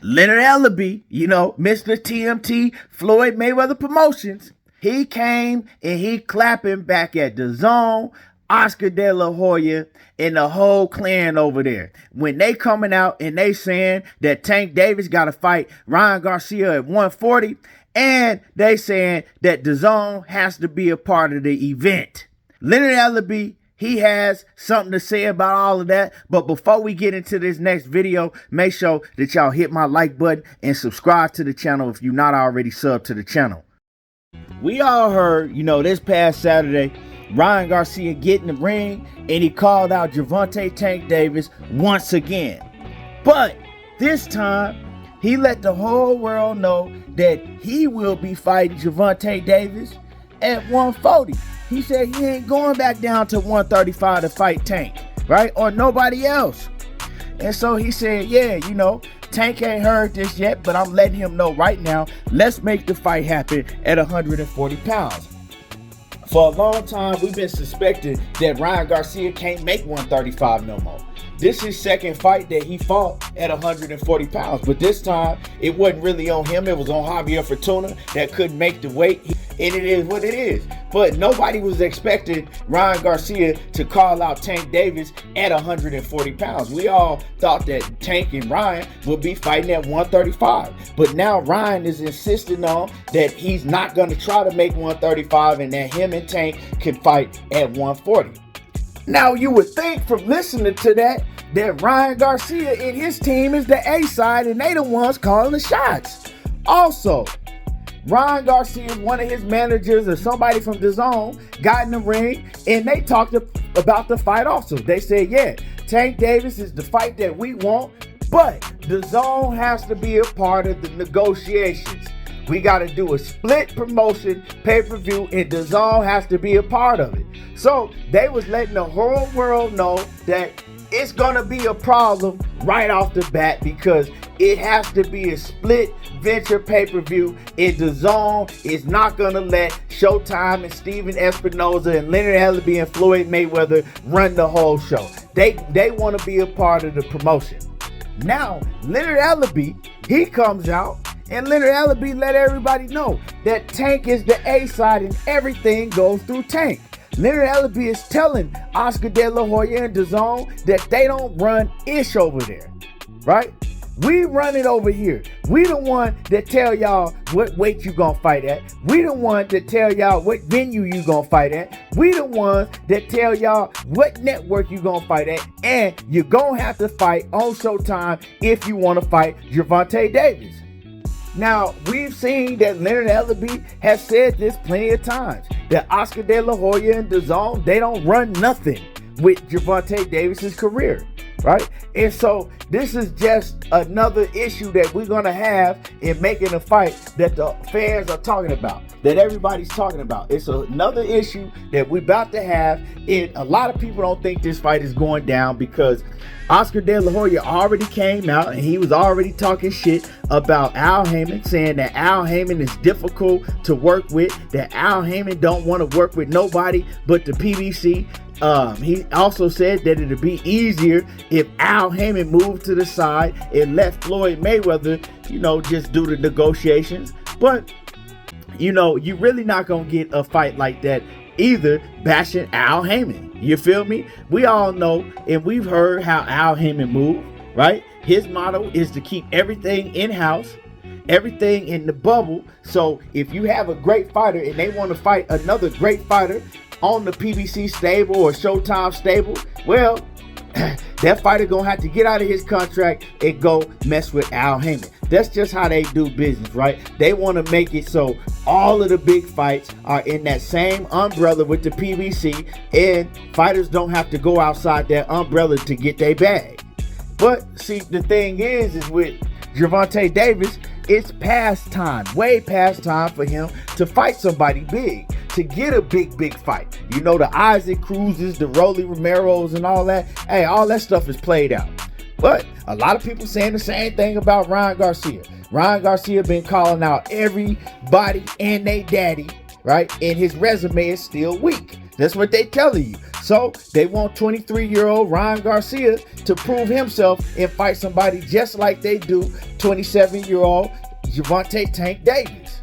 Leonard Ellerbe, Mr. TMT, Floyd Mayweather Promotions, he came and he clapping back at Dazn, Oscar De La Hoya, and the whole clan over there. When they coming out and they saying that Tank Davis got to fight Ryan Garcia at 140, and they saying that Dazn has to be a part of the event. Leonard Ellerbe, he has something to say about all of that. But before we get into this next video, make sure that y'all hit my like button and subscribe to the channel if you're not already subbed to the channel. We all heard, this past Saturday, Ryan Garcia get in the ring and he called out Gervonta Tank Davis once again. But this time, he let the whole world know that he will be fighting Gervonta Davis at 140. He said he ain't going back down to 135 to fight Tank, right? Or nobody else. And so he said, yeah, Tank ain't heard this yet, but I'm letting him know right now, let's make the fight happen at 140 pounds. For a long time, we've been suspecting that Ryan Garcia can't make 135 no more. This is his second fight that he fought at 140 pounds. But this time, it wasn't really on him. It was on Javier Fortuna that couldn't make the weight. And it is what it is. But nobody was expecting Ryan Garcia to call out Tank Davis at 140 pounds. We all thought that Tank and Ryan would be fighting at 135. But now Ryan is insisting on that he's not going to try to make 135 and that him and Tank can fight at 140. Now, you would think from listening to that Ryan Garcia and his team is the A side and they the ones calling the shots. Also, Ryan Garcia, one of his managers or somebody from Dazn, got in the ring and they talked about the fight also. They said, yeah, Tank Davis is the fight that we want, but Dazn has to be a part of the negotiations. We got to do a split promotion pay-per-view and Dazn has to be a part of it. So they was letting the whole world know that it's going to be a problem right off the bat because it has to be a split venture pay-per-view and Dazn is not going to let Showtime and Steven Espinoza and Leonard Ellerbe and Floyd Mayweather run the whole show. They want to be a part of the promotion. Now, Leonard Ellerbe, he comes out and Leonard Ellerbe let everybody know that Tank is the A side and everything goes through Tank. Leonard Ellerbe is telling Oscar De La Hoya and Dazn that they don't run ish over there, right? We run it over here. We the one that tell y'all what weight you gonna fight at. We the one that tell y'all what venue you gonna fight at. We the ones that tell y'all what network you gonna fight at. And you're gonna have to fight on Showtime if you wanna fight Gervonta Davis. Now, we've seen that Leonard Ellerbe has said this plenty of times, that Oscar De La Hoya and Dazn, they don't run nothing with Gervonta Davis's career, right? And so this is just another issue that we're going to have in making a fight that the fans are talking about, that everybody's talking about. It's another issue that we're about to have, and a lot of people don't think this fight is going down because Oscar De La Hoya already came out and he was already talking shit about Al Haymon, saying that Al Haymon is difficult to work with, that Al Haymon don't want to work with nobody but the PBC. He also said that it'd be easier if Al Haymon moved to the side and let Floyd Mayweather, just do the negotiations. But, you're really not going to get a fight like that either bashing Al Haymon. You feel me? We all know and we've heard how Al Haymon move, right? His motto is to keep everything in-house, everything in the bubble. So if you have a great fighter and they want to fight another great fighter on the PBC stable or Showtime stable, well, that fighter gonna have to get out of his contract and go mess with Al Haymon. That's just how they do business, right? They want to make it so all of the big fights are in that same umbrella with the PBC, and fighters don't have to go outside that umbrella to get their bag. But see, the thing is with Gervonta Davis, it's past time, way past time for him to fight somebody big, to get a big fight. The Isaac Cruzes, the Rolly Romeros and all that. Hey, all that stuff is played out. But a lot of people saying the same thing about Ryan Garcia. Ryan Garcia been calling out everybody and they daddy, right? And his resume is still weak. That's what they telling you. So they want 23-year-old Ryan Garcia to prove himself and fight somebody just like they do 27-year-old Gervonta Tank Davis.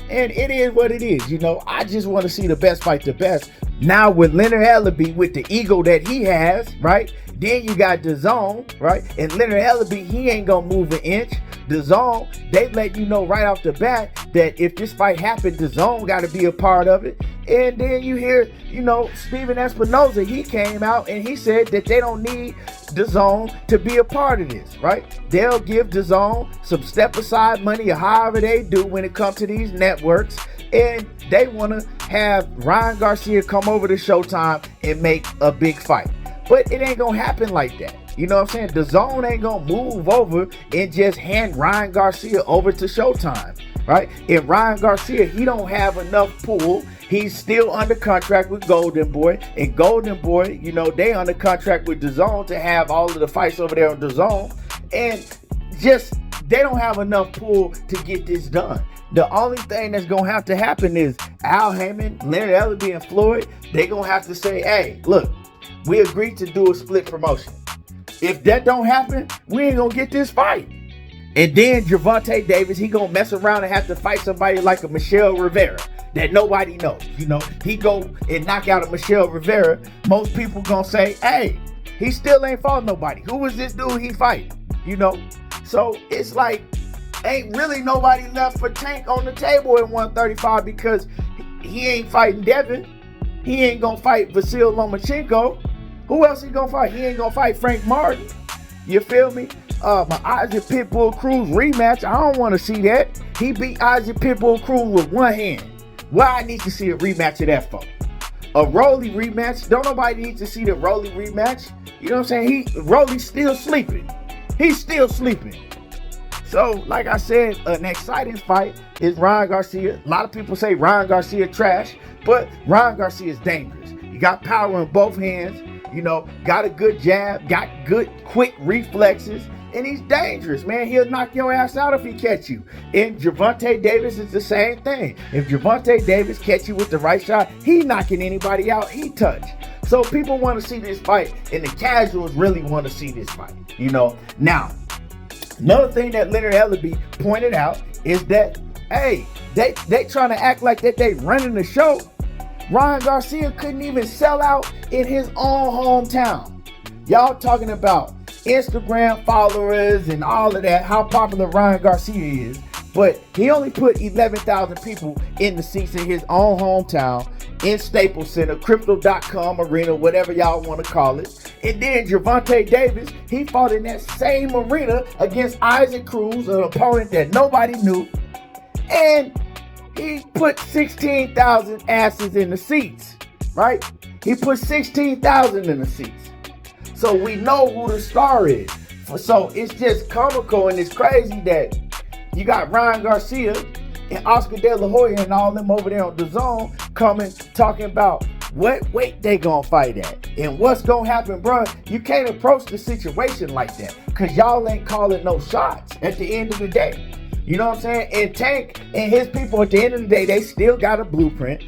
And it is what it is. I just want to see the best fight the best. Now with Leonard Ellerbe, with the ego that he has, right? Then you got Dazn, right? And Leonard Ellerbe, he ain't gonna move an inch. Dazn, they let you know right off the bat that if this fight happened, Dazn got to be a part of it. And then you hear, Steven Espinoza, he came out and he said that they don't need Dazn to be a part of this, right? They'll give Dazn some step aside money or however they do when it comes to these networks. And they want to have Ryan Garcia come over to Showtime and make a big fight. But it ain't going to happen like that. You know what I'm saying? Dazn ain't going to move over and just hand Ryan Garcia over to Showtime, right? And Ryan Garcia, he don't have enough pull. He's still under contract with Golden Boy. And Golden Boy, they under contract with Dazn to have all of the fights over there on Dazn. And just, they don't have enough pull to get this done. The only thing that's going to have to happen is Al Heyman, Leonard Ellerbe, and Floyd, they going to have to say, hey, look, we agreed to do a split promotion. If that don't happen, we ain't going to get this fight. And then Gervonta Davis, he going to mess around and have to fight somebody like a Michelle Rivera that nobody knows. He go and knock out a Michelle Rivera. Most people going to say, hey, he still ain't fought nobody. Who was this dude he fight? So it's like, ain't really nobody left for Tank on the table at 135 because he ain't fighting Devin. He ain't gonna fight Vasil Lomachenko. Who else he gonna fight? He ain't gonna fight Frank Martin. You feel me? My Isaac Pitbull Cruz rematch, I don't want to see that. He beat Isaac Pitbull Cruz with one hand. Why I need to see a rematch of that for? A Rolly rematch? Don't nobody need to see the Rolly rematch. You know what I'm saying? Rolly's still sleeping. He's still sleeping. So, like I said, an exciting fight is Ryan Garcia. A lot of people say Ryan Garcia trash, but Ryan Garcia is dangerous. He got power in both hands, got a good jab, got good quick reflexes, and he's dangerous, man. He'll knock your ass out if he catch you. And Gervonta Davis is the same thing. If Gervonta Davis catch you with the right shot, he knocking anybody out he touch. So people want to see this fight, and the casuals really want to see this fight, Now, another thing that Leonard Ellerbe pointed out is that, hey, they trying to act like that they running the show. Ryan Garcia couldn't even sell out in his own hometown. Y'all talking about Instagram followers and all of that, how popular Ryan Garcia is. But he only put 11,000 people in the seats in his own hometown, in Staples Center, Crypto.com arena, whatever y'all want to call it. And then Gervonta Davis, he fought in that same arena against Isaac Cruz, an opponent that nobody knew. And he put 16,000 asses in the seats, right? He put 16,000 in the seats. So we know who the star is. So it's just comical and it's crazy that you got Ryan Garcia and Oscar De La Hoya and all them over there on Dazn coming talking about what weight they gonna fight at and what's gonna happen, bro. You can't approach the situation like that because y'all ain't calling no shots at the end of the day. You know what I'm saying? And Tank and his people at the end of the day, they still got a blueprint.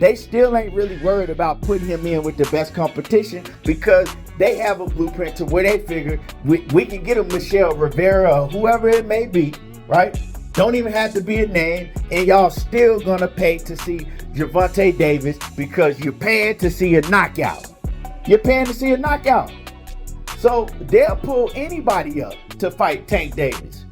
They still ain't really worried about putting him in with the best competition because they have a blueprint to where they figure we can get a Michelle Rivera or whoever it may be, right? Don't even have to be a name, and y'all still gonna pay to see Gervonta Davis because you're paying to see a knockout. You're paying to see a knockout. So they'll pull anybody up to fight Tank Davis,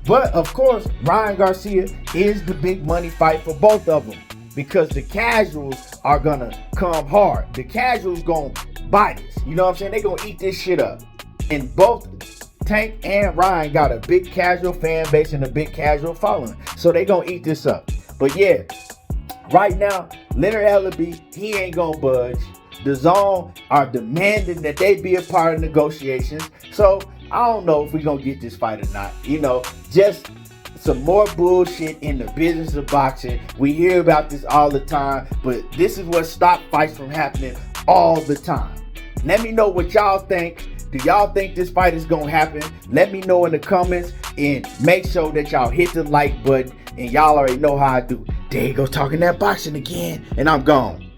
But of course, Ryan Garcia is the big money fight for both of them because the casuals are gonna come hard. The casuals gonna bite us. You know what I'm saying? They gonna eat this shit up. And both Tank and Ryan got a big casual fan base and a big casual following. So they gonna eat this up. But yeah, right now, Leonard Ellerbe, he ain't gonna budge. Dazn are demanding that they be a part of negotiations. So I don't know if we're gonna get this fight or not. Just some more bullshit in the business of boxing. We hear about this all the time, but this is what stops fights from happening all the time. Let me know what y'all think. Do y'all think this fight is gonna happen? Let me know in the comments and make sure that y'all hit the like button. And y'all already know how I do. There you go, talking that boxing again, and I'm gone.